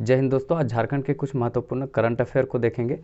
जय हिंद दोस्तों। आज झारखंड के कुछ महत्वपूर्ण करंट अफेयर को देखेंगे,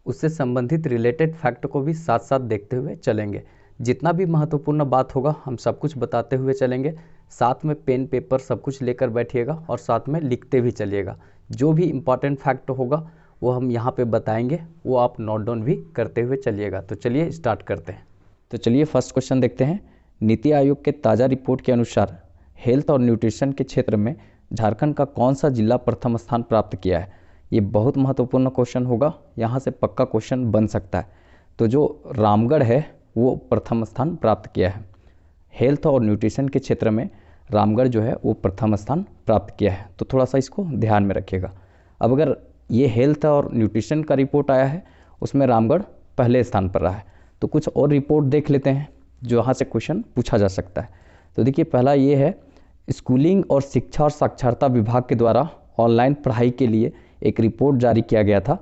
उससे संबंधित रिलेटेड फैक्ट को भी साथ साथ देखते हुए चलेंगे। जितना भी महत्वपूर्ण बात होगा हम सब कुछ बताते हुए चलेंगे। साथ में पेन पेपर सब कुछ लेकर बैठिएगा और साथ में लिखते भी चलिएगा। जो भी इम्पॉर्टेंट फैक्ट होगा वो हम यहाँ पे बताएंगे, वो आप नोट डाउन भी करते हुए चलिएगा। तो चलिए स्टार्ट करते हैं। तो चलिए फर्स्ट क्वेश्चन देखते हैं। नीति आयोग के ताज़ा रिपोर्ट के अनुसार हेल्थ और न्यूट्रिशन के क्षेत्र में झारखंड का कौन सा जिला प्रथम स्थान प्राप्त किया है? ये बहुत महत्वपूर्ण क्वेश्चन होगा, यहाँ से पक्का क्वेश्चन बन सकता है। तो जो रामगढ़ है वो प्रथम स्थान प्राप्त किया है। हेल्थ और न्यूट्रिशन के क्षेत्र में रामगढ़ जो है वो प्रथम स्थान प्राप्त किया है। तो थोड़ा सा इसको ध्यान में रखिएगा। अब अगर ये हेल्थ और न्यूट्रिशन का रिपोर्ट आया है उसमें रामगढ़ पहले स्थान पर रहा है, तो कुछ और रिपोर्ट देख लेते हैं जो यहाँ से क्वेश्चन पूछा जा सकता है। तो देखिए, पहला ये है, स्कूलिंग और शिक्षा और साक्षरता विभाग के द्वारा ऑनलाइन पढ़ाई के लिए एक रिपोर्ट जारी किया गया था।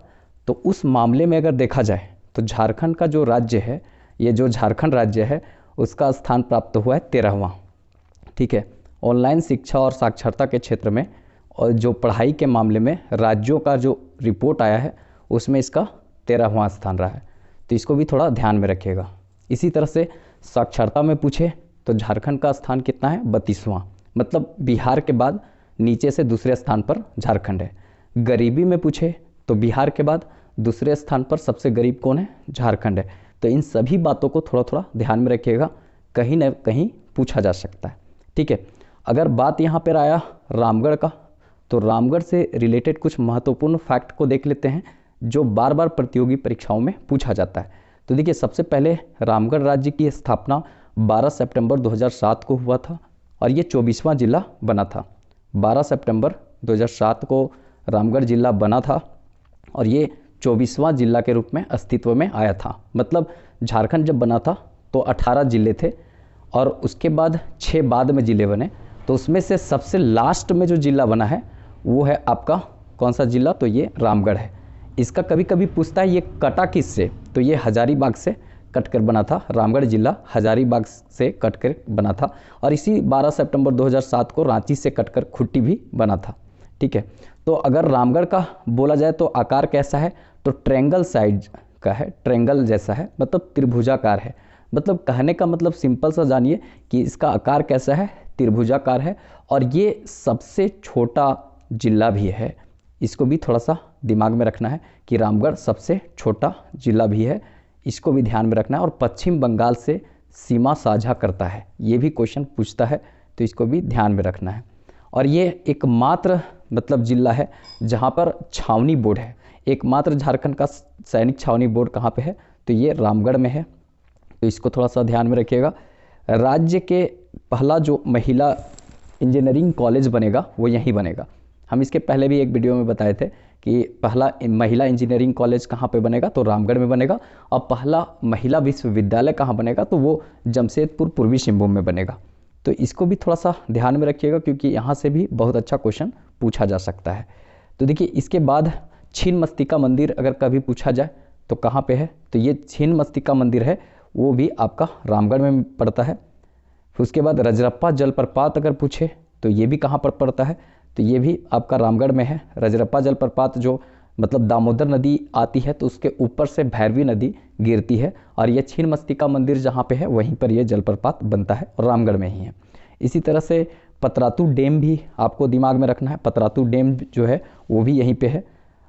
तो उस मामले में अगर देखा जाए तो झारखंड का जो राज्य है, ये जो झारखंड राज्य है उसका स्थान प्राप्त हुआ है 13वां। ठीक है, ऑनलाइन शिक्षा और साक्षरता के क्षेत्र में और जो पढ़ाई के मामले में राज्यों का जो रिपोर्ट आया है उसमें इसका 13वां स्थान रहा है। तो इसको भी थोड़ा ध्यान में रखिएगा। इसी तरह से साक्षरता में पूछे तो झारखंड का स्थान कितना है? 32वां। मतलब बिहार के बाद नीचे से दूसरे स्थान पर झारखंड है। गरीबी में पूछे तो बिहार के बाद दूसरे स्थान पर सबसे गरीब कौन है? झारखंड है। तो इन सभी बातों को थोड़ा थोड़ा ध्यान में रखिएगा, कहीं न कहीं पूछा जा सकता है। ठीक है, अगर बात यहाँ पर आया रामगढ़ का, तो रामगढ़ से रिलेटेड कुछ महत्वपूर्ण फैक्ट को देख लेते हैं जो बार बार प्रतियोगी परीक्षाओं में पूछा जाता है। तो देखिए, सबसे पहले रामगढ़ राज्य की स्थापना 12 सितंबर 2007 को हुआ था और ये 24वां जिला बना था। 12 सितंबर 2007 को रामगढ़ जिला बना था और ये 24वां जिला के रूप में अस्तित्व में आया था। मतलब झारखंड जब बना था तो 18 जिले थे और उसके बाद 6 बाद में जिले बने। तो उसमें से सबसे लास्ट में जो जिला बना है वो है आपका कौन सा जिला? तो ये रामगढ़ है। इसका कभी कभी पूछता है ये कटा किस से? तो ये हजारीबाग से कटकर बना था। रामगढ़ जिला हजारीबाग से कटकर बना था और इसी 12 सितंबर 2007 को रांची से कटकर खुट्टी भी बना था। ठीक है, तो अगर रामगढ़ का बोला जाए तो आकार कैसा है? तो ट्रायंगल साइज का है, ट्रायंगल जैसा है, मतलब त्रिभुजाकार है। मतलब कहने का मतलब सिंपल सा जानिए कि इसका आकार कैसा है? त्रिभुजाकार है और ये सबसे छोटा जिला भी है। इसको भी थोड़ा सा दिमाग में रखना है कि रामगढ़ सबसे छोटा जिला भी है, इसको भी ध्यान में रखना है। और पश्चिम बंगाल से सीमा साझा करता है, ये भी क्वेश्चन पूछता है, तो इसको भी ध्यान में रखना है। और ये एकमात्र मतलब जिला है जहाँ पर छावनी बोर्ड है। एकमात्र झारखंड का सैनिक छावनी बोर्ड कहाँ पे है? तो ये रामगढ़ में है। तो इसको थोड़ा सा ध्यान में रखिएगा। राज्य के पहला जो महिला इंजीनियरिंग कॉलेज बनेगा वो यहीं बनेगा। हम इसके पहले भी एक वीडियो में बताए थे कि पहला महिला इंजीनियरिंग कॉलेज कहाँ पे बनेगा? तो रामगढ़ में बनेगा। और पहला महिला विश्वविद्यालय कहाँ बनेगा? तो वो जमशेदपुर पूर्वी सिंहभूम में बनेगा। तो इसको भी थोड़ा सा ध्यान में रखिएगा क्योंकि यहाँ से भी बहुत अच्छा क्वेश्चन पूछा जा सकता है। तो देखिए, इसके बाद छिन्नमस्तिका मंदिर अगर कभी पूछा जाए तो कहाँ पे है? तो ये छिन्नमस्तिका मंदिर है, वो भी आपका रामगढ़ में पड़ता है। फिर उसके बाद रजरप्पा जलप्रपात अगर पूछे तो ये भी कहाँ पर पड़ता है? तो ये भी आपका रामगढ़ में है। रजरप्पा जलप्रपात जो मतलब दामोदर नदी आती है तो उसके ऊपर से भैरवी नदी गिरती है और ये छिन्नमस्तिका मंदिर जहाँ पे है वहीं पर ये जलप्रपात बनता है और रामगढ़ में ही है। इसी तरह से पतरातू डैम भी आपको दिमाग में रखना है। पतरातू डैम जो है वो भी यहीं पे है।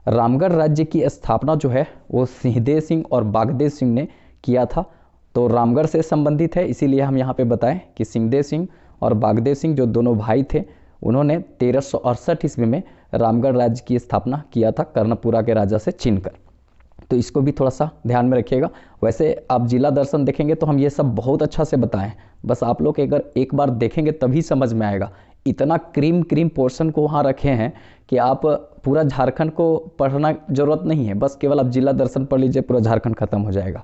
रामगढ़ राज्य की स्थापना जो है वो सिंहदेव सिंह और बागदेव सिंह ने किया था। तो रामगढ़ से संबंधित है, इसीलिए हम यहाँ पे बताएं कि सिंहदेव सिंह और बागदेव सिंह जो दोनों भाई थे उन्होंने 1368 ईस्वी में रामगढ़ राज्य की स्थापना किया था कर्णपुरा के राजा से छीनकर। तो इसको भी थोड़ा सा ध्यान में रखिएगा। वैसे आप जिला दर्शन देखेंगे तो हम ये सब बहुत अच्छा से बताएं, बस आप लोग अगर एक बार देखेंगे तभी समझ में आएगा। इतना क्रीम पोर्शन को वहाँ रखे हैं कि आप पूरा झारखंड को पढ़ना जरूरत नहीं है, बस केवल आप जिला दर्शन पढ़ लीजिए, पूरा झारखंड खत्म हो जाएगा।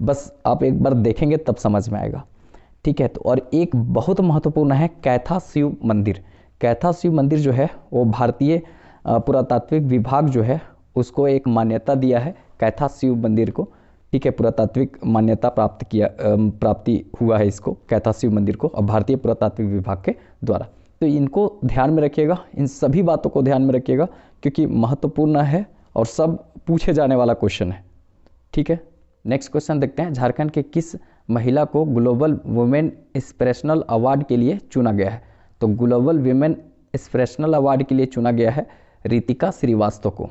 बस आप एक बार देखेंगे तब समझ में आएगा। ठीक है, तो और एक बहुत महत्वपूर्ण है कैथा शिव मंदिर। कैथा शिव मंदिर जो है वो भारतीय पुरातात्विक विभाग जो है उसको एक मान्यता दिया है कैथा शिव मंदिर को। ठीक है, पुरातात्विक मान्यता प्राप्ति हुआ है इसको कैथा शिव मंदिर को, और भारतीय पुरातात्विक विभाग के द्वारा। तो इनको ध्यान में रखिएगा, इन सभी बातों को ध्यान में रखिएगा क्योंकि महत्वपूर्ण है और सब पूछे जाने वाला क्वेश्चन है। ठीक है, नेक्स्ट क्वेश्चन देखते हैं। झारखंड के किस महिला को ग्लोबल वुमेन इंस्पिरेशनल अवार्ड के लिए चुना गया है? तो ग्लोबल वुमेन इंस्पिरेशनल अवार्ड के लिए चुना गया है रितिका श्रीवास्तव को।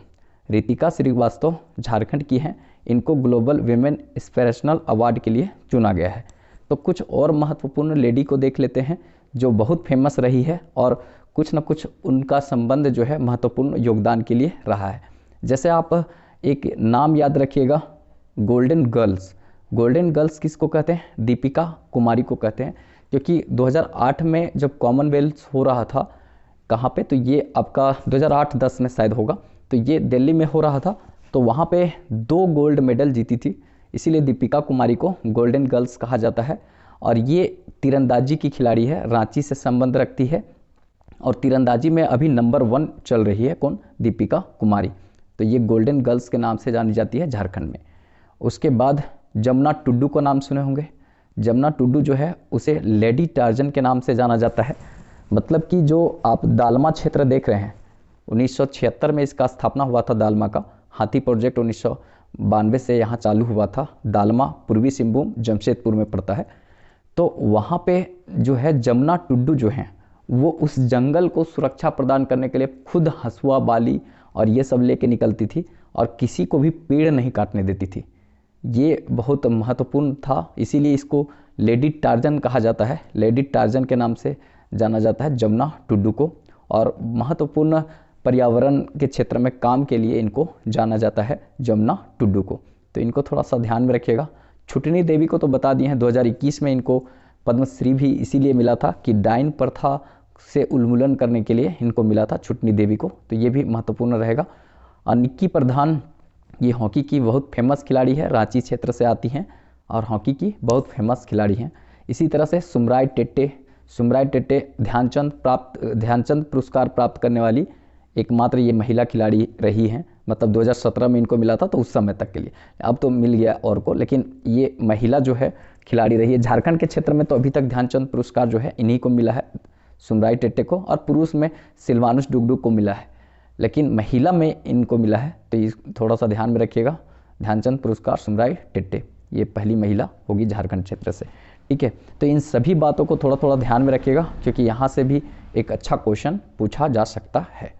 रितिका श्रीवास्तव झारखंड की हैं, इनको ग्लोबल वुमेन इंस्पिरेशनल अवार्ड के लिए चुना गया है। तो कुछ और महत्वपूर्ण लेडी को देख लेते हैं जो बहुत फेमस रही है और कुछ न कुछ उनका संबंध जो है महत्वपूर्ण योगदान के लिए रहा है। जैसे आप एक नाम याद रखिएगा, गोल्डन गर्ल्स। गोल्डन गर्ल्स किसको कहते हैं? दीपिका कुमारी को कहते हैं, क्योंकि 2008 में जब कॉमनवेल्थ हो रहा था, कहाँ पे? तो ये आपका 2008-10 में शायद होगा, तो ये दिल्ली में हो रहा था, तो वहाँ पे 2 गोल्ड मेडल जीती थी, इसीलिए दीपिका कुमारी को गोल्डन गर्ल्स कहा जाता है। और ये तीरंदाजी की खिलाड़ी है, रांची से संबंध रखती है और तीरंदाजी में अभी नंबर 1 चल रही है। कौन? दीपिका कुमारी। तो ये गोल्डन गर्ल्स के नाम से जानी जाती है झारखंड में। उसके बाद जमुना टुड्डू को नाम सुने होंगे। जमुना टुड्डू जो है उसे लेडी टार्जन के नाम से जाना जाता है। मतलब कि जो आप दालमा क्षेत्र देख रहे हैं, 1976 में इसका स्थापना हुआ था दालमा का। हाथी प्रोजेक्ट 1992 से यहाँ चालू हुआ था। दालमा पूर्वी सिंहभूम जमशेदपुर में पड़ता है। तो वहाँ पे जो है जमुना टुड्डू जो हैं वो उस जंगल को सुरक्षा प्रदान करने के लिए खुद हंसुआ, बाली और ये सब लेके निकलती थी और किसी को भी पेड़ नहीं काटने देती थी। ये बहुत महत्वपूर्ण था, इसीलिए इसको लेडी टार्जन कहा जाता है। लेडी टार्जन के नाम से जाना जाता है जमुना टुड्डू को। और महत्वपूर्ण पर्यावरण के क्षेत्र में काम के लिए इनको जाना जाता है जमुना टुड्डू को। तो इनको थोड़ा सा ध्यान में रखिएगा। छुटनी देवी को तो बता दिए हैं, 2021 में इनको पद्मश्री भी इसीलिए मिला था कि डाइन प्रथा से उन्मूलन करने के लिए इनको मिला था छुटनी देवी को। तो ये भी महत्वपूर्ण रहेगा। और निक्की प्रधान, ये हॉकी की बहुत फेमस खिलाड़ी है, रांची क्षेत्र से आती हैं और हॉकी की बहुत फेमस खिलाड़ी हैं। इसी तरह से सुमराय टेट्टे ध्यानचंद पुरस्कार प्राप्त करने वाली एकमात्र ये महिला खिलाड़ी रही हैं। मतलब 2017 में इनको मिला था, तो उस समय तक के लिए, अब तो मिल गया और को, लेकिन ये महिला जो है खिलाड़ी रही है। झारखंड के क्षेत्र में तो अभी तक ध्यानचंद पुरस्कार जो है इन्हीं को मिला है, सुमराय टेट्टे को, और पुरुष में सिल्वानुस डुगडू को मिला है, लेकिन महिला में इनको मिला है। तो ये थोड़ा सा ध्यान में रखिएगा। ध्यानचंद पुरस्कार सुमराय टेट्टे, ये पहली महिला होगी झारखंड क्षेत्र से। ठीक है, तो इन सभी बातों को थोड़ा थोड़ा ध्यान में रखिएगा क्योंकि यहाँ से भी एक अच्छा क्वेश्चन पूछा जा सकता है।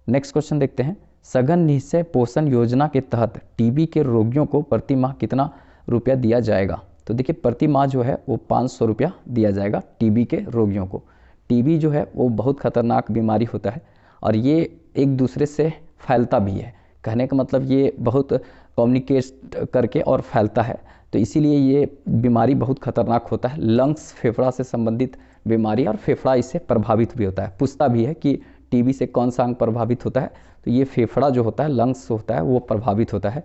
नेक्स्ट क्वेश्चन देखते हैं। सघन निश्चय पोषण योजना के तहत टीबी के रोगियों को प्रति माह कितना रुपया दिया जाएगा? तो देखिए, प्रति माह जो है वो 500 रुपया दिया जाएगा टीबी के रोगियों को। टीबी जो है वो बहुत खतरनाक बीमारी होता है और ये एक दूसरे से फैलता भी है। कहने का मतलब ये बहुत कम्युनिकेट करके और फैलता है, तो इसीलिए ये बीमारी बहुत खतरनाक होता है। लंग्स, फेफड़ा से संबंधित बीमारी, और फेफड़ा इससे प्रभावित भी होता है। पूछता भी है कि टीबी से कौन सा अंग प्रभावित होता है, तो ये फेफड़ा जो होता है, लंग्स होता है, वो प्रभावित होता है।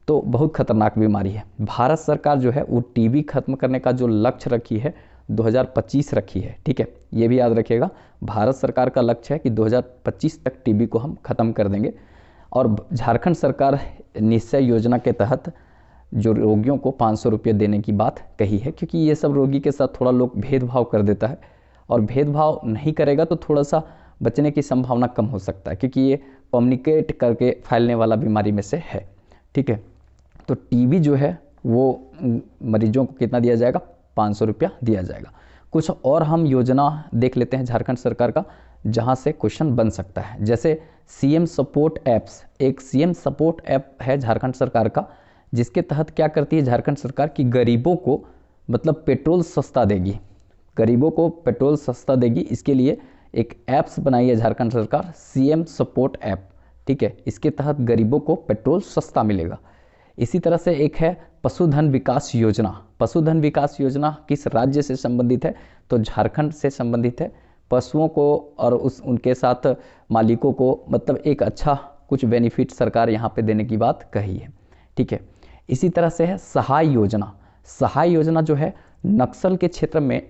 तो बहुत खतरनाक बीमारी है। भारत सरकार जो है वो टीबी खत्म करने का जो लक्ष्य रखी है 2025 रखी है। ठीक है, ये भी याद रखिएगा। भारत सरकार का लक्ष्य है कि 2025 तक टीबी को हम खत्म कर देंगे। और झारखंड सरकार निश्चय योजना के तहत जो रोगियों को 500 रुपये देने की बात कही है, क्योंकि ये सब रोगी के साथ थोड़ा लोग भेदभाव कर देता है, और भेदभाव नहीं करेगा तो थोड़ा सा बचने की संभावना कम हो सकता है, क्योंकि ये कम्युनिकेट करके फैलने वाला बीमारी में से है। ठीक है, तो टीबी जो है वो मरीजों को कितना दिया जाएगा? 500 रुपया दिया जाएगा। कुछ और हम योजना देख लेते हैं झारखंड सरकार का, जहां से क्वेश्चन बन सकता है। जैसे सीएम सपोर्ट ऐप्स, एक सीएम सपोर्ट ऐप है झारखंड सरकार का, जिसके तहत क्या करती है झारखंड सरकार की गरीबों को मतलब पेट्रोल सस्ता देगी, गरीबों को पेट्रोल सस्ता देगी। इसके लिए एक ऐप्स बनाई है झारखंड सरकार, सीएम सपोर्ट ऐप। ठीक है, इसके तहत गरीबों को पेट्रोल सस्ता मिलेगा। इसी तरह से एक है पशुधन विकास योजना। पशुधन विकास योजना किस राज्य से संबंधित है? तो झारखंड से संबंधित है। पशुओं को और उनके साथ मालिकों को मतलब एक अच्छा कुछ बेनिफिट सरकार यहाँ पे देने की बात कही है। ठीक है, इसी तरह से है सहाय योजना। सहाय योजना जो है नक्सल के क्षेत्र में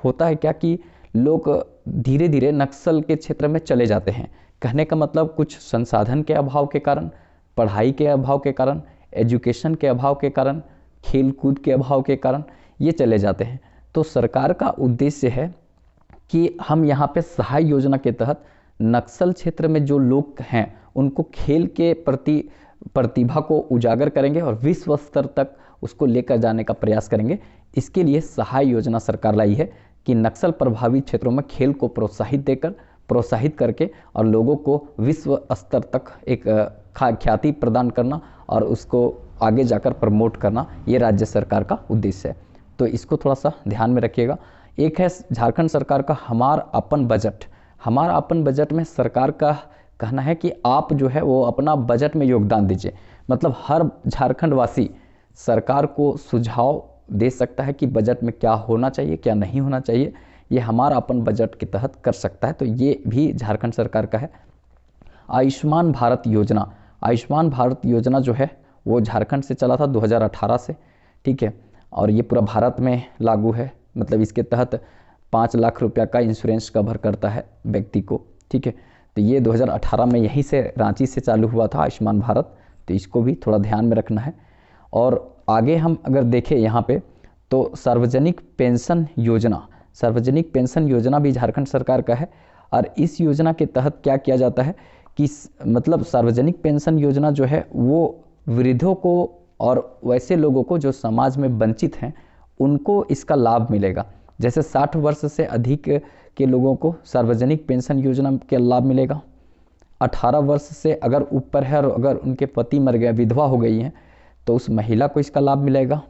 होता है क्या कि लोग धीरे धीरे नक्सल के क्षेत्र में चले जाते हैं। कहने का मतलब कुछ संसाधन के अभाव के कारण, पढ़ाई के अभाव के कारण, एजुकेशन के अभाव के कारण, खेल कूद के अभाव के कारण ये चले जाते हैं। तो सरकार का उद्देश्य है कि हम यहाँ पे सहाय योजना के तहत नक्सल क्षेत्र में जो लोग हैं उनको खेल के प्रति प्रतिभा को उजागर करेंगे और विश्व स्तर तक उसको लेकर जाने का प्रयास करेंगे। इसके लिए सहाय योजना सरकार लाई है कि नक्सल प्रभावित क्षेत्रों में खेल को प्रोत्साहित करके और लोगों को विश्व स्तर तक एक ख्याति प्रदान करना और उसको आगे जाकर प्रमोट करना, ये राज्य सरकार का उद्देश्य है। तो इसको थोड़ा सा ध्यान में रखिएगा। एक है झारखंड सरकार का हमार अपन बजट। हमारा अपन बजट में सरकार का कहना है कि आप जो है वो अपना बजट में योगदान दीजिए। मतलब हर झारखंड वासी सरकार को सुझाव दे सकता है कि बजट में क्या होना चाहिए, क्या नहीं होना चाहिए। ये हमारा अपन बजट के तहत कर सकता है, तो ये भी झारखंड सरकार का है। आयुष्मान भारत योजना, आयुष्मान भारत योजना जो है वो झारखंड से चला था 2018 से, ठीक है, और ये पूरा भारत में लागू है। मतलब इसके तहत 5 लाख रुपया का इंश्योरेंस कवर करता है व्यक्ति को, ठीक है। तो ये 2018 में यहीं से रांची से चालू हुआ था आयुष्मान भारत, तो इसको भी थोड़ा ध्यान में रखना है। और आगे हम अगर देखें यहाँ पे तो सार्वजनिक पेंशन योजना भी झारखंड सरकार का है। और इस योजना के तहत क्या किया जाता है कि मतलब सार्वजनिक पेंशन योजना जो है वो वृद्धों को और वैसे लोगों को जो समाज में वंचित हैं उनको इसका लाभ मिलेगा। जैसे 60 वर्ष से अधिक के लोगों को सार्वजनिक पेंशन योजना के लाभ मिलेगा। 18 वर्ष से अगर ऊपर है और अगर उनके पति मर गया, विधवा हो गई हैं, तो उस महिला को इसका लाभ मिलेगा।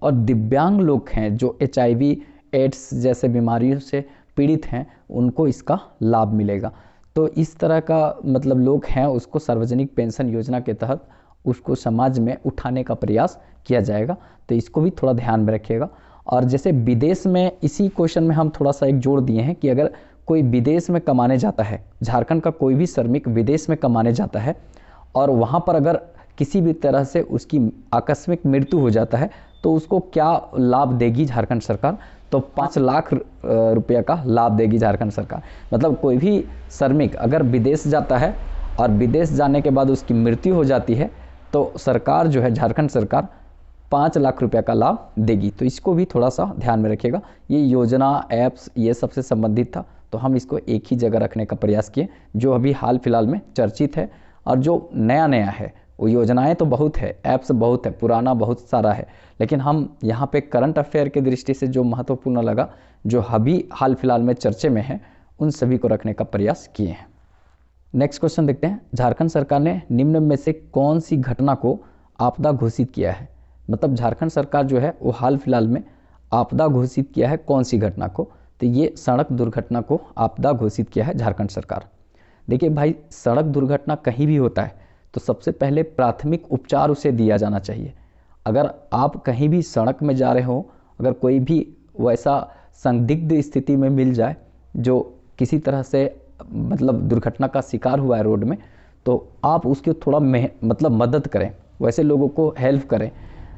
और दिव्यांग लोग हैं जो HIV एड्स जैसे बीमारियों से पीड़ित हैं, उनको इसका लाभ मिलेगा। तो इस तरह का मतलब लोग हैं, उसको सार्वजनिक पेंशन योजना के तहत उसको समाज में उठाने का प्रयास किया जाएगा। तो इसको भी थोड़ा ध्यान में रखिएगा। और जैसे विदेश में, इसी क्वेश्चन में हम थोड़ा सा एक जोड़ दिए हैं कि अगर कोई विदेश में कमाने जाता है, झारखंड का कोई भी श्रमिक विदेश में कमाने जाता है और वहाँ पर अगर किसी भी तरह से उसकी आकस्मिक मृत्यु हो जाता है तो उसको क्या लाभ देगी झारखंड सरकार? तो 5 लाख रुपया का लाभ देगी झारखंड सरकार। मतलब कोई भी श्रमिक अगर विदेश जाता है और विदेश जाने के बाद उसकी मृत्यु हो जाती है तो सरकार जो है, झारखंड सरकार 5 लाख रुपया का लाभ देगी। तो इसको भी थोड़ा सा ध्यान में रखिएगा। ये योजना, ऐप्स, ये सबसे संबंधित था, तो हम इसको एक ही जगह रखने का प्रयास किए जो अभी हाल फिलहाल में चर्चित है। और जो नया नया है वो योजनाएं तो बहुत है, ऐप्स बहुत है, पुराना बहुत सारा है, लेकिन हम यहाँ पे करंट अफेयर की दृष्टि से जो महत्वपूर्ण लगा, जो अभी हाल फिलहाल में चर्चे में है, उन सभी को रखने का प्रयास किए हैं। नेक्स्ट क्वेश्चन देखते हैं। झारखंड सरकार ने निम्न में से कौन सी घटना को आपदा घोषित किया है? मतलब झारखंड सरकार जो है वो हाल फिलहाल में आपदा घोषित किया है कौन सी घटना को? तो ये सड़क दुर्घटना को आपदा घोषित किया है झारखंड सरकार। देखिए भाई, सड़क दुर्घटना कहीं भी होता है तो सबसे पहले प्राथमिक उपचार उसे दिया जाना चाहिए। अगर आप कहीं भी सड़क में जा रहे हो, अगर कोई भी वैसा संदिग्ध स्थिति में मिल जाए जो किसी तरह से मतलब दुर्घटना का शिकार हुआ है रोड में, तो आप उसकी थोड़ा मतलब मदद करें, वैसे लोगों को हेल्प करें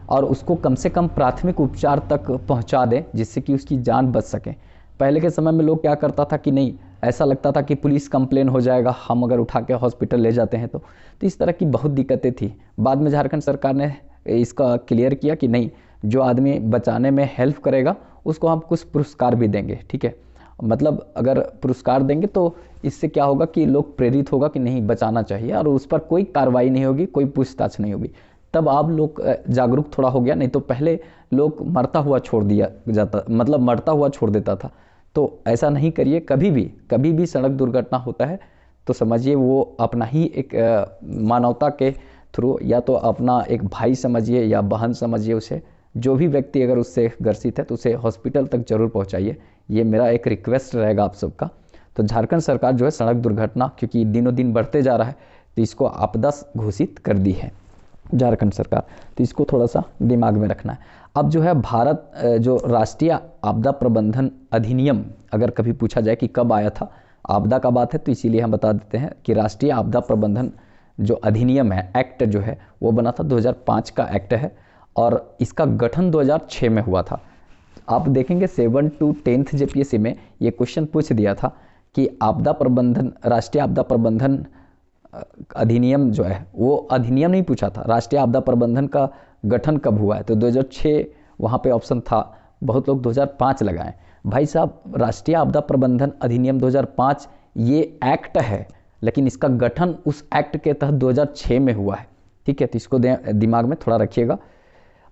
और उसको कम से कम प्राथमिक उपचार तक पहुंचा दें जिससे कि उसकी जान बच सके। पहले के समय में लोग क्या करता था कि नहीं, ऐसा लगता था कि पुलिस कंप्लेन हो जाएगा हम अगर उठा के हॉस्पिटल ले जाते हैं तो इस तरह की बहुत दिक्कतें थी। बाद में झारखंड सरकार ने इसका क्लियर किया कि नहीं, जो आदमी बचाने में हेल्प करेगा उसको हम कुछ पुरस्कार भी देंगे, ठीक है। मतलब अगर पुरस्कार देंगे तो इससे क्या होगा कि लोग प्रेरित होगा कि नहीं बचाना चाहिए और उस पर कोई कार्रवाई नहीं होगी, कोई पूछताछ नहीं होगी। तब आप लोग जागरूक थोड़ा हो गया, नहीं तो पहले लोग मरता हुआ छोड़ दिया जाता, मतलब मरता हुआ छोड़ देता था। तो ऐसा नहीं करिए। कभी भी सड़क दुर्घटना होता है तो समझिए वो अपना ही एक मानवता के थ्रू, या तो अपना एक भाई समझिए या बहन समझिए उसे, जो भी व्यक्ति अगर उससे ग्रसित है तो उसे हॉस्पिटल तक जरूर पहुंचाइए। ये मेरा एक रिक्वेस्ट रहेगा आप सबका। तो झारखंड सरकार जो है सड़क दुर्घटना, क्योंकि दिनों दिन बढ़ते जा रहा है, तो इसको आपदा घोषित कर दी है झारखंड सरकार। तो इसको थोड़ा सा दिमाग में रखना है। अब जो है भारत जो राष्ट्रीय आपदा प्रबंधन अधिनियम, अगर कभी पूछा जाए कि कब आया था, आपदा का बात है तो इसीलिए हम बता देते हैं कि राष्ट्रीय आपदा प्रबंधन जो अधिनियम है, एक्ट जो है वो बना था 2005 का एक्ट है और इसका गठन 2006 में हुआ था। आप देखेंगे 7 to 10th JPSC में ये क्वेश्चन पूछ दिया था कि आपदा प्रबंधन, राष्ट्रीय आपदा प्रबंधन अधिनियम जो है, वो अधिनियम नहीं पूछा था, राष्ट्रीय आपदा प्रबंधन का गठन कब हुआ है, तो 2006 वहाँ पे ऑप्शन था। बहुत लोग 2005 लगाएं। भाई साहब राष्ट्रीय आपदा प्रबंधन अधिनियम 2005 ये एक्ट है, लेकिन इसका गठन उस एक्ट के तहत 2006 में हुआ है। ठीक है, तो इसको दिमाग में थोड़ा रखिएगा।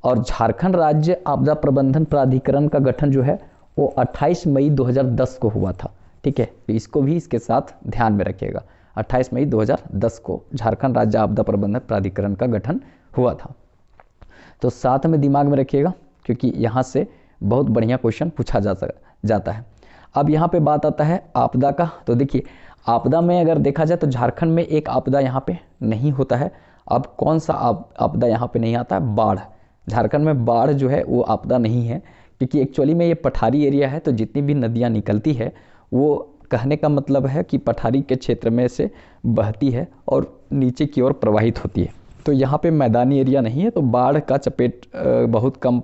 और झारखंड राज्य आपदा प्रबंधन प्राधिकरण का गठन जो है वो 28 मई 2010 को हुआ था। ठीक है, तो इसको भी इसके साथ ध्यान में रखिएगा। 28 मई 2010 को झारखंड राज्य आपदा प्रबंधन प्राधिकरण का गठन हुआ था। तो साथ में दिमाग में रखिएगा, क्योंकि यहाँ से बहुत बढ़िया क्वेश्चन पूछा जाता है। अब यहाँ पे बात आता है आपदा का। तो देखिए, आपदा में अगर देखा जाए तो झारखंड में एक आपदा यहाँ पे नहीं होता है। अब कौन सा आपदा यहाँ पे नहीं आता है? बाढ़। झारखंड में बाढ़ जो है वो आपदा नहीं है, क्योंकि एक्चुअली में ये पठारी एरिया है, तो जितनी भी नदियाँ निकलती है वो कहने का मतलब है कि पठारी के क्षेत्र में से बहती है और नीचे की ओर प्रवाहित होती है। तो यहाँ पे मैदानी एरिया नहीं है, तो बाढ़ का चपेट बहुत कम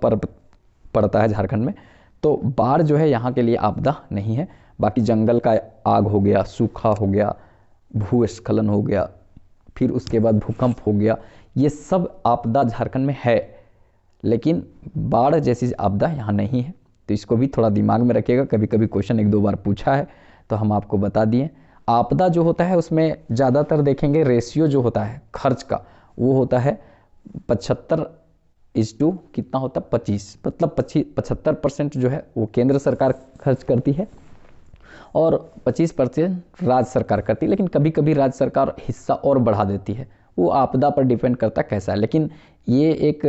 पड़ता है झारखंड में। तो बाढ़ जो है यहाँ के लिए आपदा नहीं है। बाकी जंगल का आग हो गया, सूखा हो गया, भूस्खलन हो गया, फिर उसके बाद भूकंप हो गया, ये सब आपदा झारखंड में है, लेकिन बाढ़ जैसी आपदा यहाँ नहीं है। तो इसको भी थोड़ा दिमाग में रखिएगा, कभी कभी क्वेश्चन 1-2 बार पूछा है तो हम आपको बता दिए। आपदा जो होता है उसमें ज़्यादातर देखेंगे रेशियो जो होता है खर्च का, वो होता है 75:, कितना होता है 25, मतलब 75% जो है वो केंद्र सरकार खर्च करती है और 25% राज्य सरकार करती है। लेकिन कभी कभी राज्य सरकार हिस्सा और बढ़ा देती है, वो आपदा पर डिपेंड करता है कैसा है। लेकिन ये एक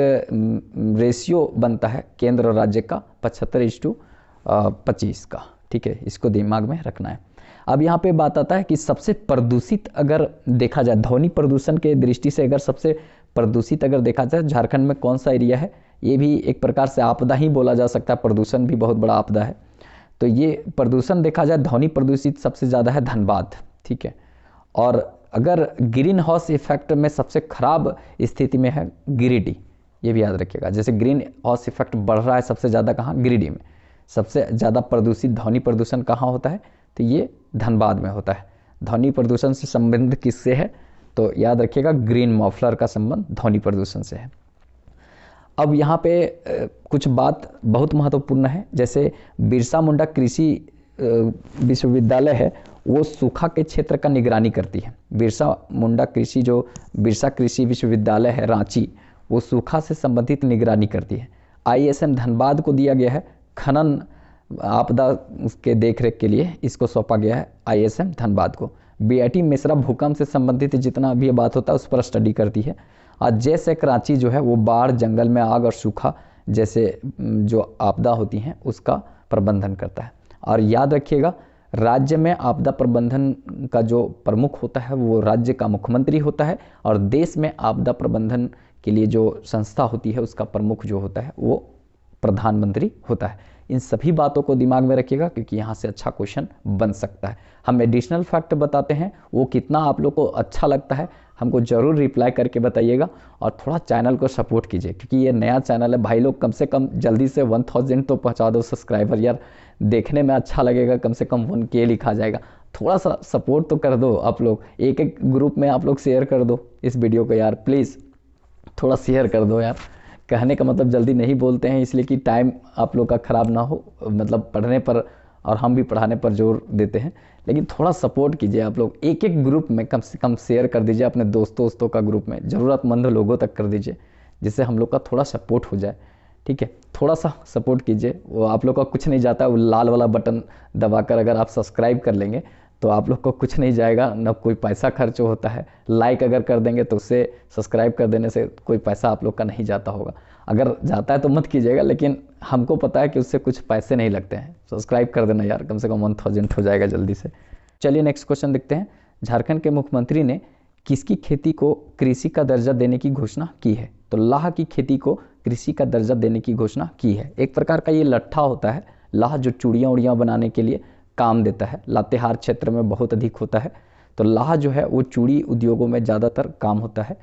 रेशियो बनता है केंद्र और राज्य का 75:25 का। ठीक है, इसको दिमाग में रखना है। अब यहाँ पे बात आता है कि सबसे प्रदूषित अगर देखा जाए, ध्वनि प्रदूषण के दृष्टि से अगर सबसे प्रदूषित अगर देखा जाए झारखंड में कौन सा एरिया है, ये भी एक प्रकार से आपदा ही बोला जा सकता है, प्रदूषण भी बहुत बड़ा आपदा है। तो ये प्रदूषण देखा जाए, ध्वनि प्रदूषित सबसे ज़्यादा है धनबाद। ठीक है, और अगर ग्रीन हाउस इफेक्ट में सबसे खराब स्थिति में है गिरिडीह, ये भी याद रखिएगा। जैसे ग्रीन हाउस इफेक्ट बढ़ रहा है सबसे ज़्यादा कहाँ? गिरिडीह में। सबसे ज़्यादा प्रदूषित ध्वनि प्रदूषण कहाँ होता है? तो ये धनबाद में होता है। ध्वनि प्रदूषण से संबंध किससे है? तो याद रखिएगा ग्रीन मफलर का संबंध ध्वनि प्रदूषण से है। अब यहाँ पे कुछ बात बहुत महत्वपूर्ण है। जैसे बिरसा मुंडा कृषि विश्वविद्यालय है, वो सूखा के क्षेत्र का निगरानी करती है। बिरसा मुंडा बिरसा कृषि विश्वविद्यालय है रांची, वो सूखा से संबंधित निगरानी करती है। ISM धनबाद को दिया गया है खनन आपदा के देखरेख के लिए, इसको सौंपा गया है ISM धनबाद को। BIT मिश्रा भूकंप से संबंधित जितना भी बात होता है उस पर स्टडी करती है। और JSEC रांची जो है वो बाढ़, जंगल में आग और सूखा जैसे जो आपदा होती हैं उसका प्रबंधन करता है। और याद रखिएगा राज्य में आपदा प्रबंधन का जो प्रमुख होता है वो राज्य का मुख्यमंत्री होता है, और देश में आपदा प्रबंधन के लिए जो संस्था होती है उसका प्रमुख जो होता है वो प्रधानमंत्री होता है। इन सभी बातों को दिमाग में रखिएगा, क्योंकि यहाँ से अच्छा क्वेश्चन बन सकता है। हम एडिशनल फैक्ट बताते हैं, वो कितना आप लोग को अच्छा लगता है हमको ज़रूर रिप्लाई करके बताइएगा। और थोड़ा चैनल को सपोर्ट कीजिए, क्योंकि ये नया चैनल है भाई लोग। कम से कम जल्दी से 1000 तो पहुँचा दो सब्सक्राइबर यार, देखने में अच्छा लगेगा। कम से कम 1K लिखा जाएगा, थोड़ा सा सपोर्ट तो कर दो आप लोग। एक ग्रुप में आप लोग शेयर कर दो इस वीडियो को यार, प्लीज़ थोड़ा शेयर कर दो यार। कहने का मतलब जल्दी नहीं बोलते हैं इसलिए कि टाइम आप लोग का ख़राब ना हो, मतलब पढ़ने पर, और हम भी पढ़ाने पर जोर देते हैं। लेकिन थोड़ा सपोर्ट कीजिए आप लोग, एक ग्रुप में कम से कम शेयर कर दीजिए, अपने दोस्तों का ग्रुप में ज़रूरतमंद लोगों तक कर दीजिए, जिससे हम लोग का थोड़ा सपोर्ट हो जाए। ठीक है, थोड़ा सा सपोर्ट कीजिए, वो आप लोग का कुछ नहीं जाता। वो लाल वाला बटन दबाकर अगर आप सब्सक्राइब कर लेंगे तो आप लोग को कुछ नहीं जाएगा, ना कोई पैसा खर्च होता है। लाइक अगर कर देंगे तो उससे, सब्सक्राइब कर देने से कोई पैसा आप लोग का नहीं जाता होगा। अगर जाता है तो मत कीजिएगा, लेकिन हमको पता है कि उससे कुछ पैसे नहीं लगते हैं। सब्सक्राइब कर देना यार, कम से कम 1000 हो जाएगा जल्दी से। चलिए नेक्स्ट क्वेश्चन देखते हैं। झारखंड के मुख्यमंत्री ने किसकी खेती को कृषि का दर्जा देने की घोषणा की है? तो लाह की खेती को कृषि का दर्जा देने की घोषणा की है। एक प्रकार का ये लट्ठा होता है लाह, जो चूड़ियाँ उड़ियाँ बनाने के लिए काम देता है। लातेहार क्षेत्र में बहुत अधिक होता है। तो लाह जो है वो चूड़ी उद्योगों में ज़्यादातर काम होता है।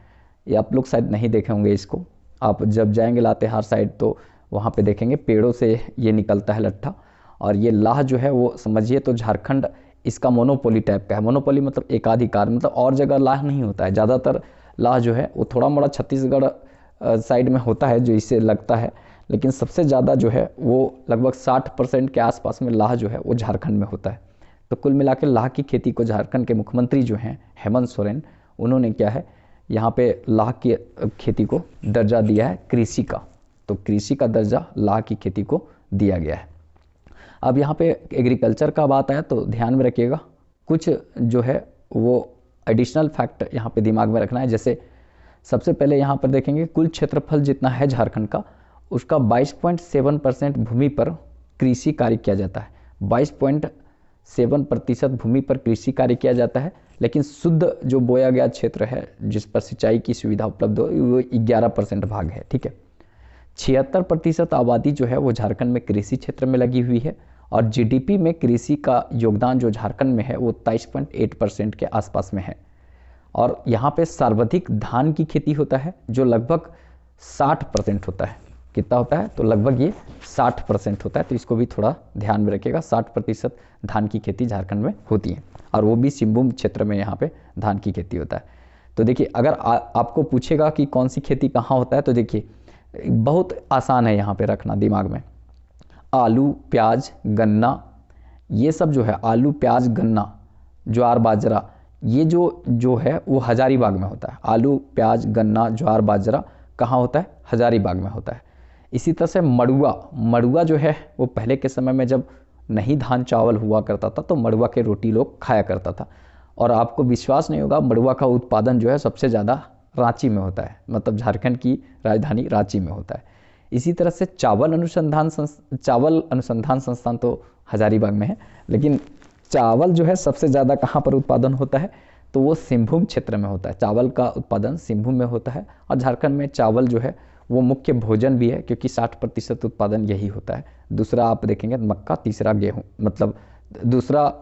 ये आप लोग शायद नहीं देखे होंगे इसको, आप जब जाएंगे लातेहार साइड तो वहाँ पे देखेंगे पेड़ों से ये निकलता है लट्ठा। और ये लाह जो है वो समझिए तो झारखंड इसका मोनोपोली टाइप का है। मोनोपोली मतलब एकाधिकार, मतलब और जगह लाह नहीं होता है। ज़्यादातर लाह जो है वो थोड़ा मोड़ा छत्तीसगढ़ साइड में होता है जो इससे लगता है, लेकिन सबसे ज़्यादा जो है वो लगभग 60% के आसपास में लाह जो है वो झारखंड में होता है। तो कुल मिलाकर लाह की खेती को झारखंड के मुख्यमंत्री जो हैं हेमंत सोरेन, उन्होंने क्या है यहाँ पे लाह की खेती को दर्जा दिया है कृषि का। तो कृषि का दर्जा लाह की खेती को दिया गया है। अब यहाँ पे एग्रीकल्चर का बात आया तो ध्यान में रखिएगा, कुछ जो है वो एडिशनल फैक्ट यहाँ पे दिमाग में रखना है। जैसे सबसे पहले यहाँ पर देखेंगे कुल क्षेत्रफल जितना है झारखंड का, उसका 22.7% भूमि पर कृषि कार्य किया जाता है। 22.7% भूमि पर कृषि कार्य किया जाता है, लेकिन शुद्ध जो बोया गया क्षेत्र है जिस पर सिंचाई की सुविधा उपलब्ध हो वो 11% भाग है। ठीक है, 76% आबादी जो है वो झारखंड में कृषि क्षेत्र में लगी हुई है और जीडीपी में कृषि का योगदान जो झारखंड में है वो 23.8% के आसपास में है। और यहाँ पे सर्वाधिक धान की खेती होता है जो लगभग 60% होता है। कितना होता है? तो लगभग ये 60% होता है। तो इसको भी थोड़ा ध्यान में रखिएगा, 60% धान की खेती झारखंड में होती है और वो भी सिंहभूम क्षेत्र में यहाँ पे धान की खेती होता है। तो देखिए अगर आपको पूछेगा कि कौन सी खेती कहाँ होता है तो देखिए बहुत आसान है यहाँ पे रखना दिमाग में। आलू, प्याज, गन्ना, ये सब जो है आलू, प्याज, गन्ना, ज्वार, बाजरा, ये जो है वो हजारीबाग में होता है। आलू, प्याज, गन्ना, ज्वार, बाजरा कहाँ होता है? हजारीबाग में होता है। इसी तरह से मड़ुआ जो है वो पहले के समय में जब नहीं धान चावल हुआ करता था तो मड़ुआ के रोटी लोग खाया करता था। और आपको विश्वास नहीं होगा, मड़ुआ का उत्पादन जो है सबसे ज़्यादा रांची में होता है, मतलब झारखंड की राजधानी रांची में होता है। इसी तरह से चावल अनुसंधान संस्थान तो हजारीबाग में है, लेकिन चावल जो है सबसे ज़्यादा कहाँ पर उत्पादन होता है तो वो सिंहभूम क्षेत्र में होता है। चावल का उत्पादन सिंहभूम में होता है और झारखंड में चावल जो है वो मुख्य भोजन भी है क्योंकि 60% उत्पादन यही होता है। दूसरा आप देखेंगे मक्का, तीसरा गेहूँ, मतलब दूसरा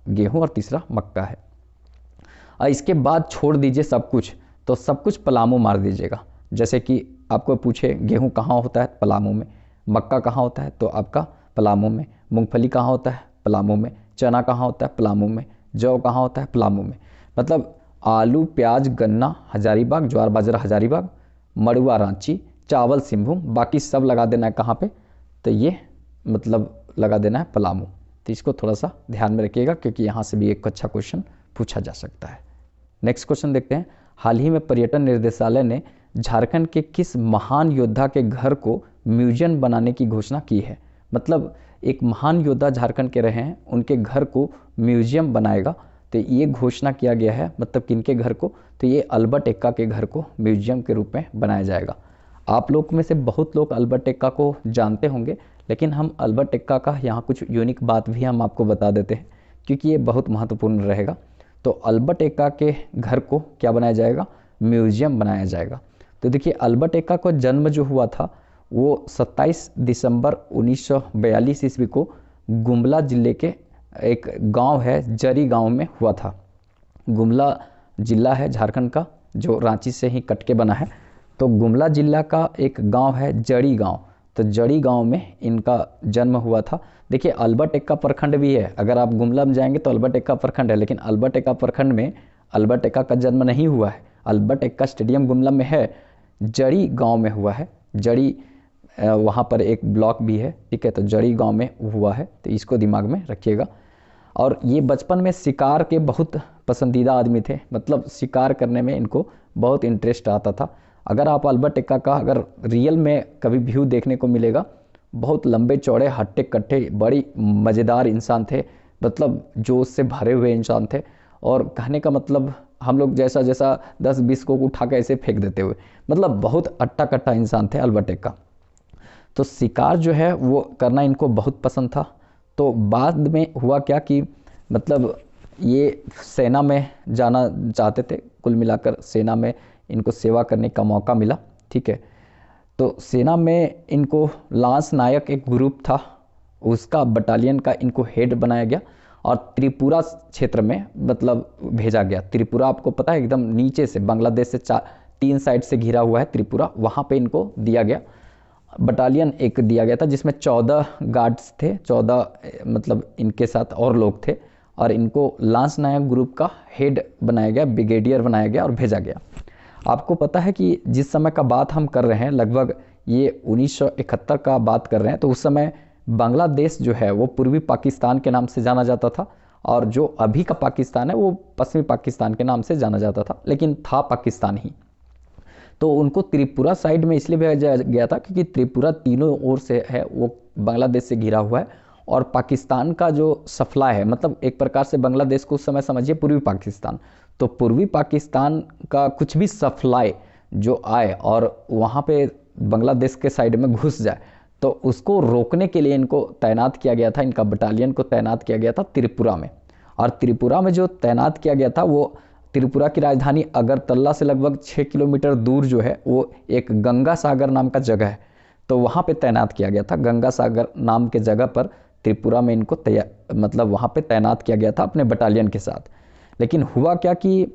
गेहूँ और तीसरा मक्का है। और इसके बाद छोड़ दीजिए सब कुछ, तो सब कुछ पलामू मार दीजिएगा। जैसे कि आपको पूछे गेहूँ कहाँ होता है? पलामू में। मक्का कहाँ होता है? तो आपका पलामू में। मूंगफली कहाँ होता है? पलामू में। चना कहाँ होता है? पलामू में। जौ कहाँ होता है? पलामू में। मतलब आलू, प्याज, गन्ना हजारीबाग, ज्वार बाजरा हजारीबाग, मड़ुआ रांची, चावल सिंहभूम, बाकी सब लगा देना है कहाँ पे? तो ये मतलब लगा देना है पलामू। तो इसको थोड़ा सा ध्यान में रखिएगा क्योंकि यहाँ से भी एक अच्छा क्वेश्चन पूछा जा सकता है। नेक्स्ट क्वेश्चन देखते हैं। हाल ही में पर्यटन निर्देशालय ने झारखंड के किस महान योद्धा के घर को म्यूजियम बनाने की घोषणा की है? मतलब एक महान योद्धा झारखंड के रहे हैं, उनके घर को म्यूजियम बनाएगा। तो ये घोषणा किया गया है, मतलब किनके घर को? तो ये अल्बर्ट एक्का के घर को म्यूजियम के रूप में बनाया जाएगा। आप लोग में से बहुत लोग अल्बर्ट एक्का को जानते होंगे, लेकिन हम अल्बर्ट एक्का का यहाँ कुछ यूनिक बात भी हम आपको बता देते हैं क्योंकि ये बहुत महत्वपूर्ण रहेगा। तो अल्बर्ट एक्का के घर को क्या बनाया जाएगा? म्यूजियम बनाया जाएगा। तो देखिए अल्बर्ट एक्का का जन्म जो हुआ था वो 27 दिसंबर 1942 ईस्वी को गुमला जिले के एक गांव है जरी गांव में हुआ था। गुमला जिला है झारखंड का जो रांची से ही कट के बना है। तो गुमला जिला का एक गांव है जड़ी गांव, तो जड़ी गांव में इनका जन्म हुआ था। देखिए अल्बर्ट एक्का प्रखंड भी है, अगर आप गुमला में जाएंगे तो अल्बर्ट एक्का प्रखंड है, लेकिन अल्बर्ट एक्का प्रखंड में अल्बर्ट एक्का का जन्म नहीं हुआ है। अल्बर्ट एक्का स्टेडियम गुमला में है, जड़ी गांव में हुआ है। जड़ी वहाँ पर एक ब्लॉक भी है, ठीक है। तो जड़ी गांव में हुआ है, तो इसको दिमाग में रखिएगा। और ये बचपन में शिकार के बहुत पसंदीदा आदमी थे, मतलब शिकार करने में इनको बहुत इंटरेस्ट आता था। अगर आप अल्बर्ट एक्का का अगर रियल में कभी व्यू देखने को मिलेगा, बहुत लंबे चौड़े हट्टे कट्टे बड़ी मज़ेदार इंसान थे, मतलब जोश से भरे हुए इंसान थे। और कहने का मतलब हम लोग जैसा 10-20 को उठा के ऐसे फेंक देते हुए, मतलब बहुत अट्टा कट्टा इंसान थे अल्बर्ट एक्का। तो शिकार जो है वो करना इनको बहुत पसंद था। तो बाद में हुआ क्या कि मतलब ये सेना में जाना चाहते थे, कुल मिलाकर सेना में इनको सेवा करने का मौका मिला, ठीक है। तो सेना में इनको लांस नायक एक ग्रुप था, उसका बटालियन का इनको हेड बनाया गया और त्रिपुरा क्षेत्र में मतलब भेजा गया। त्रिपुरा आपको पता है एकदम नीचे से, बांग्लादेश से 3 साइड से घिरा हुआ है त्रिपुरा, वहाँ पे इनको दिया गया बटालियन एक दिया गया था जिसमें 14 गार्ड्स थे, 14 मतलब इनके साथ और लोग थे और इनको लांस नायक ग्रुप का हेड बनाया गया, ब्रिगेडियर बनाया गया और भेजा गया। आपको पता है कि जिस समय का बात हम कर रहे हैं लगभग ये 1971 का बात कर रहे हैं, तो उस समय बांग्लादेश जो है वो पूर्वी पाकिस्तान के नाम से जाना जाता था, और जो अभी का पाकिस्तान है वो पश्चिमी पाकिस्तान के नाम से जाना जाता था, लेकिन था पाकिस्तान ही। तो उनको त्रिपुरा साइड में इसलिए भेजा गया था क्योंकि त्रिपुरा तीनों ओर से है, वो बांग्लादेश से घिरा हुआ है, और पाकिस्तान का जो सप्लाई है, मतलब एक प्रकार से बांग्लादेश को उस समय समझिए पूर्वी पाकिस्तान, तो पूर्वी पाकिस्तान का कुछ भी सप्लाई जो आए और वहाँ पे बांग्लादेश के साइड में घुस जाए, तो उसको रोकने के लिए इनको तैनात किया गया था, इनका बटालियन को तैनात किया गया था त्रिपुरा में। और त्रिपुरा में जो तैनात किया गया था वो त्रिपुरा की राजधानी अगरतला से लगभग 6 किलोमीटर दूर जो है वो एक गंगा सागर नाम का जगह है, तो वहाँ पे तैनात किया गया था। गंगा सागर नाम के जगह पर त्रिपुरा में इनको मतलब वहाँ पे तैनात किया गया था अपने बटालियन के साथ। लेकिन हुआ क्या कि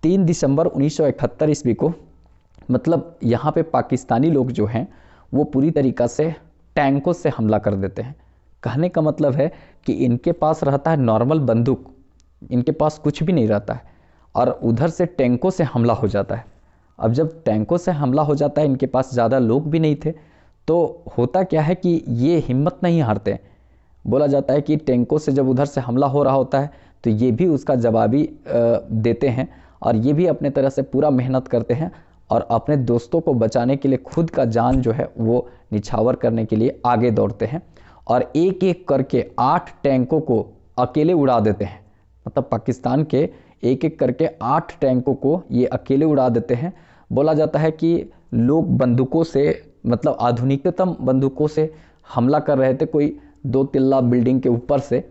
3 दिसंबर 1971 ईस्वी को, मतलब यहाँ पे पाकिस्तानी लोग जो हैं वो पूरी तरीक़ा से टैंकों से हमला कर देते हैं। कहने का मतलब है कि इनके पास रहता है नॉर्मल बंदूक, इनके पास कुछ भी नहीं रहता है, और उधर से टैंकों से हमला हो जाता है। अब जब टैंकों से हमला हो जाता है, इनके पास ज़्यादा लोग भी नहीं थे, तो होता क्या है कि ये हिम्मत नहीं हारते। बोला जाता है कि टैंकों से जब उधर से हमला हो रहा होता है तो ये भी उसका जवाबी देते हैं, और ये भी अपने तरह से पूरा मेहनत करते हैं, और अपने दोस्तों को बचाने के लिए खुद का जान जो है वो निछावर करने के लिए आगे दौड़ते हैं, और एक एक करके 8 टैंकों को अकेले उड़ा देते हैं। मतलब पाकिस्तान के एक एक करके 8 टैंकों को ये अकेले उड़ा देते हैं। बोला जाता है कि लोग बंदूकों से, मतलब आधुनिकतम बंदूकों से हमला कर रहे थे, कोई 2 तिल्ला बिल्डिंग के ऊपर से।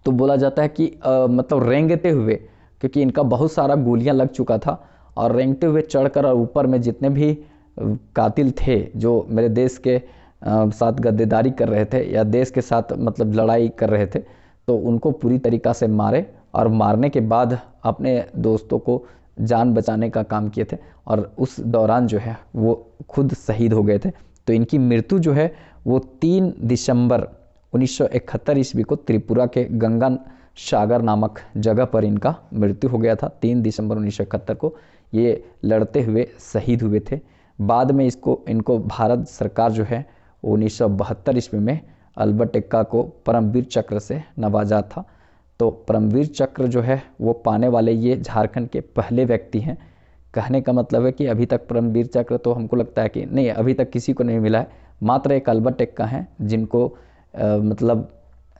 तो बोला जाता है कि मतलब रेंगते हुए, क्योंकि इनका बहुत सारा गोलियां लग चुका था, और रेंगते हुए चढ़कर और ऊपर में जितने भी कातिल थे जो मेरे देश के साथ गद्देदारी कर रहे थे या देश के साथ मतलब लड़ाई कर रहे थे, तो उनको पूरी तरीक़ा से मारे, और मारने के बाद अपने दोस्तों को जान बचाने का काम किए थे, और उस दौरान जो है वो खुद शहीद हो गए थे। तो इनकी मृत्यु जो है वो 3 दिसंबर 1971 ईस्वी को त्रिपुरा के गंगा सागर नामक जगह पर इनका मृत्यु हो गया था। 3 दिसंबर 1971 को ये लड़ते हुए शहीद हुए थे। बाद में इनको भारत सरकार जो है 1972 ईस्वी में अल्बर्ट एक्का को परमवीर चक्र से नवाजा था। तो परमवीर चक्र जो है वो पाने वाले ये झारखंड के पहले व्यक्ति हैं। कहने का मतलब है कि अभी तक परमवीर चक्र तो हमको लगता है कि नहीं, अभी तक किसी को नहीं मिला है, मात्र एक अल्बर्ट एक्का हैं जिनको मतलब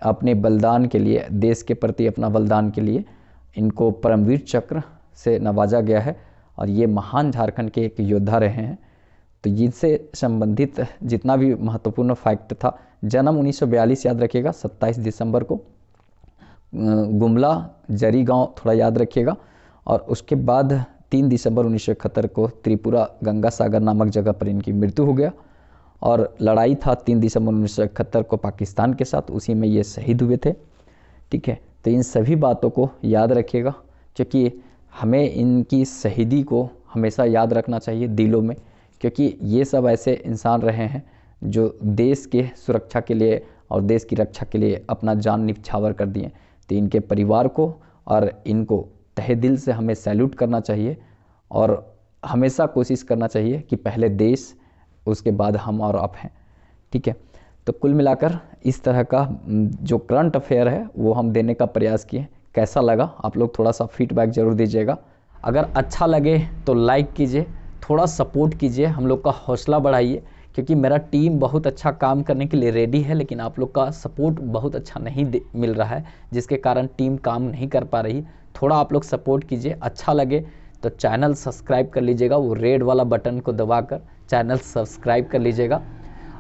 अपने बलिदान के लिए, देश के प्रति अपना बलिदान के लिए इनको परमवीर चक्र से नवाजा गया है, और ये महान झारखंड के एक योद्धा रहे हैं। तो जिनसे संबंधित जितना भी महत्वपूर्ण फैक्ट था, जन्म 1942 याद रखिएगा 27 दिसंबर को, गुमला जरी गांव थोड़ा याद रखिएगा, और उसके बाद 3 दिसंबर 1971 को त्रिपुरा गंगा सागर नामक जगह पर इनकी मृत्यु हो गया, और लड़ाई था 3 दिसंबर 1971 को पाकिस्तान के साथ, उसी में ये शहीद हुए थे। ठीक है, तो इन सभी बातों को याद रखिएगा, क्योंकि हमें इनकी शहीदी को हमेशा याद रखना चाहिए दिलों में, क्योंकि ये सब ऐसे इंसान रहे हैं जो देश के सुरक्षा के लिए और देश की रक्षा के लिए अपना जान निछावर कर दिए। तो इनके परिवार को और इनको तहे दिल से हमें सैल्यूट करना चाहिए, और हमेशा कोशिश करना चाहिए कि पहले देश, उसके बाद हम और आप हैं। ठीक है, तो कुल मिलाकर इस तरह का जो करंट अफेयर है वो हम देने का प्रयास किए। कैसा लगा आप लोग थोड़ा सा फीडबैक ज़रूर दीजिएगा। अगर अच्छा लगे तो लाइक कीजिए, थोड़ा सपोर्ट कीजिए, हम लोग का हौसला बढ़ाइए, क्योंकि मेरा टीम बहुत अच्छा काम करने के लिए रेडी है, लेकिन आप लोग का सपोर्ट बहुत अच्छा नहीं मिल रहा है, जिसके कारण टीम काम नहीं कर पा रही। थोड़ा आप लोग सपोर्ट कीजिए। अच्छा लगे तो चैनल सब्सक्राइब कर लीजिएगा, वो रेड वाला बटन को दबाकर चैनल सब्सक्राइब कर लीजिएगा,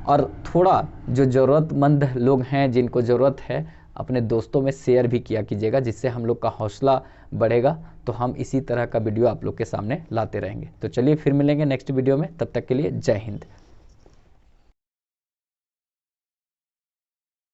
और थोड़ा जो ज़रूरतमंद लोग हैं जिनको ज़रूरत है अपने दोस्तों में शेयर भी किया कीजिएगा, जिससे हम लोग का हौसला बढ़ेगा। तो हम इसी तरह का वीडियो आप लोग के सामने लाते रहेंगे। तो चलिए फिर मिलेंगे नेक्स्ट वीडियो में, तब तक के लिए जय हिंद।